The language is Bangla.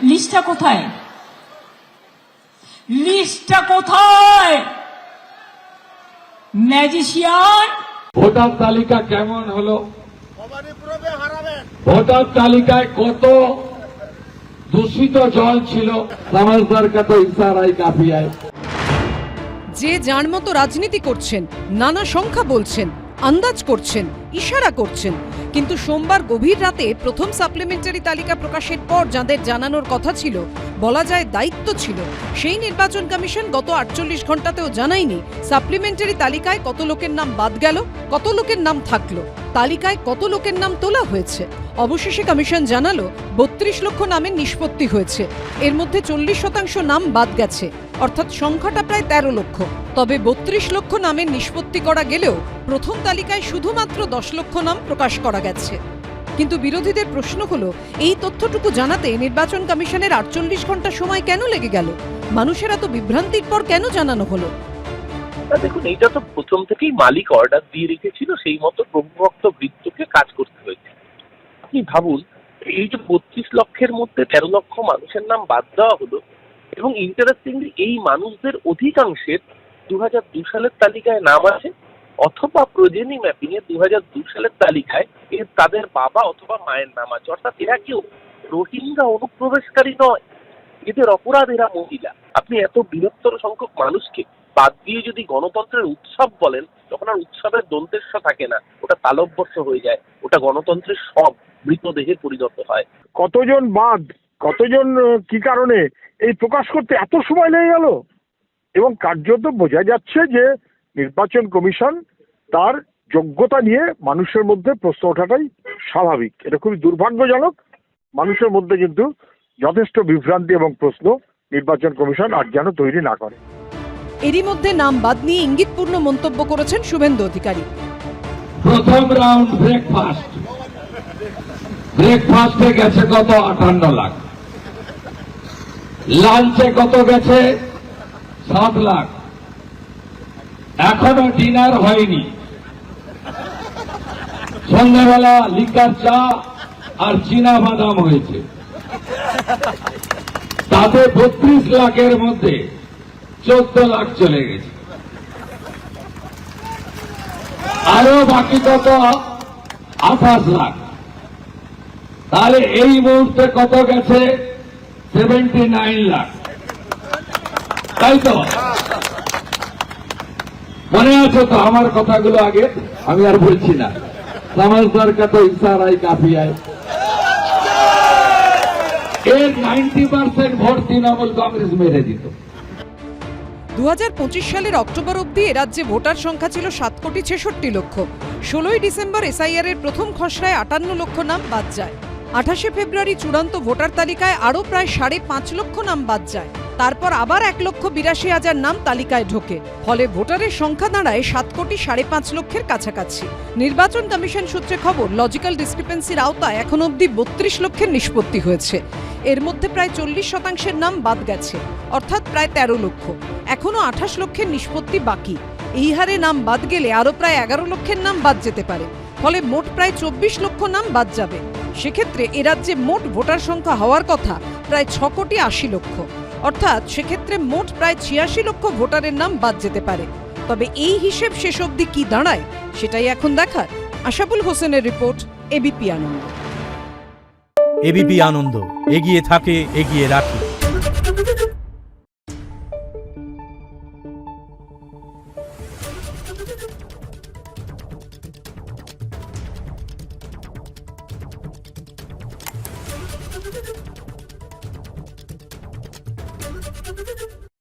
লিস্টটা কোথায়? লিস্টটা কোথায়? ম্যাজিশিয়ান, ভোটার তালিকা কেমন হলো? ভোটার তালিকায় কত দূষিত জল ছিল? समझदार का तो इशारा ही काफी है। যে যার মতো রাজনীতি করছেন, নানা সংখ্যা বলছেন, আন্দাজ করছেন, ইশারা করছেন, কিন্তু সোমবার গভীর রাতে প্রথম সাপ্লিমেন্টারি তালিকা প্রকাশের পর যাদের জানানোর কথা ছিল, বলা যায় দায়িত্ব ছিল, সেই নির্বাচন কমিশন গত 48 ঘন্টাতেও জানায়নি সাপ্লিমেন্টারি তালিকায় কত লোকের নাম বাদ গেল, কত লোকের নাম থাকলো, তালিকায় কত লোকের নাম তোলা হয়েছে। অবশেষে কমিশন জানালো 32 লক্ষ নামের নিষ্পত্তি হয়েছে। এর মধ্যে 40% নাম বাদ গেছে, অর্থাৎ সংখ্যাটা প্রায় 13 লক্ষ। তবে 32 লক্ষ নামের নিষ্পত্তি করা গেলেও প্রথম তালিকায় শুধুমাত্র 10 লক্ষ নাম প্রকাশ করা গেছে। কিন্তু বিরোধীদের প্রশ্ন হলো, এই তথ্যটুকু জানাতে নির্বাচন কমিশনের 48 ঘন্টা সময় কেন লেগে গেল? মানুষের এত বিভ্রান্তির পর কেন জানানো হলো? দেখুন, এইটা তো প্রথম থেকেই মালিক অর্ডার দিয়ে রেখেছিল, সেই মতো প্রভুভক্ত বৃত্তকে কাজ করতে হয়েছে। আপনি ভাবুন, এই যে 32 লক্ষের মধ্যে 13 লক্ষ মানুষের নাম বাদ দেওয়া হলো, এবং ইন্টারেস্টিংলি এই মানুষদের অধিকাংশের 2002 সালের তালিকায় নাম আছে, অথবা প্রজেনি ম্যাপিং এ 2002 সালের তালিকায় তাদের বাবা অথবা মায়ের নাম আছে। অর্থাৎ এরা কেউ রোহিঙ্গা অনুপ্রবেশকারী নয়, এদের অপরাধ এরা মহিলা। আপনি এত বৃহত্তর সংখ্যক মানুষকে বাদ দিয়ে যদি গণতন্ত্রের উৎসব বলেন, তখন আর উৎসবের দন্তেশ্ব থাকে না, ওটা তালব্যস্য হয়ে যায়, ওটা গণতন্ত্রের সব মৃতদেহে পরিণত হয়। কতজন বাদ, কতজন কি কারণে এই প্রকাশ করতে এত সময় লেগে গেল? এবং কার্যত বোঝা যাচ্ছে যে নির্বাচন কমিশন তার যোগ্যতা নিয়ে মানুষের মধ্যে প্রশ্ন ওঠাটাই স্বাভাবিক। এটা খুবই দুর্ভাগ্যজনক। মানুষের মধ্যে কিন্তু যথেষ্ট বিভ্রান্তি এবং প্রশ্ন নির্বাচন কমিশন আর যেন তৈরি না করে। এরই মধ্যে নাম বাদ নিয়ে ইঙ্গিতপূর্ণ মন্তব্য করেছেন শুভেন্দু অধিকারী। প্রথম রাউন্ড ব্রেকফাস্টে গেছে কত? 58 লাখ। লাঞ্চে কত গেছে? 7 লাখ। এখনো ডিনার হয়নি। সন্ধ্যাবেলা লিকার চা আর চীনা বাদাম হয়েছে। তাতে 32 লাখের মধ্যে 14 লাখ চলে গেছে। আরো বাকি কত? 28 লাখ। তাহলে এই মুহূর্তে কত গেছে? 79 লাখ। তাই তো? মনে আছে তো আমার কথাগুলো? আগে আমি আর বলছি না। समझदार का तो इशारा ही काफी है। এর 90% ভোট তৃণমূল কংগ্রেস মেরে দিত। 2025 সালের অক্টোবর অবধি রাজ্যে ভোটার সংখ্যা ছিল 7,66,00,000। 16ই ডিসেম্বর এসআইআর এর প্রথম খসড়ায় 58 লক্ষ নাম বাদ যায়। 28শে ফেব্রুয়ারি চূড়ান্ত ভোটার তালিকায় আরও প্রায় 5.5 লক্ষ নাম বাদ যায়। তারপর আবার 1,82,000 নাম তালিকায় ঢোকে। ফলে ভোটারের সংখ্যা দাঁড়ায় 7,5,50,00,000-এর কাছাকাছি। নির্বাচন কমিশন সূত্রে খবর, লজিক্যাল ডিসক্রিপেন্সির আওতায় এখন অবধি 32 লক্ষের নিষ্পত্তি হয়েছে। এর মধ্যে প্রায় 40% নাম বাদ গেছে, অর্থাৎ প্রায় 13 লক্ষ। এখনো 28 লক্ষের নিষ্পত্তি বাকি। এই হারে নাম বাদ গেলে আরও প্রায় 11 লক্ষের নাম বাদ যেতে পারে। ফলে মোট প্রায় 24 লক্ষ নাম বাদ যাবে। সেক্ষেত্রে এ রাজ্যে মোট ভোটার সংখ্যা হওয়ার কথা প্রায় 6,80,00,000। অর্থাৎ সেক্ষেত্রে মোট প্রায় 86 লক্ষ ভোটারের নাম বাদ যেতে পারে। তবে এই হিসেব শেষ অবধি কি দাঁড়ায়, সেটাই এখন দেখার। আশাবুল হোসেনের রিপোর্ট, এবিপি আনন্দ। এবিপি আনন্দ, এগিয়ে থাকে, এগিয়ে রাখে। Thank you.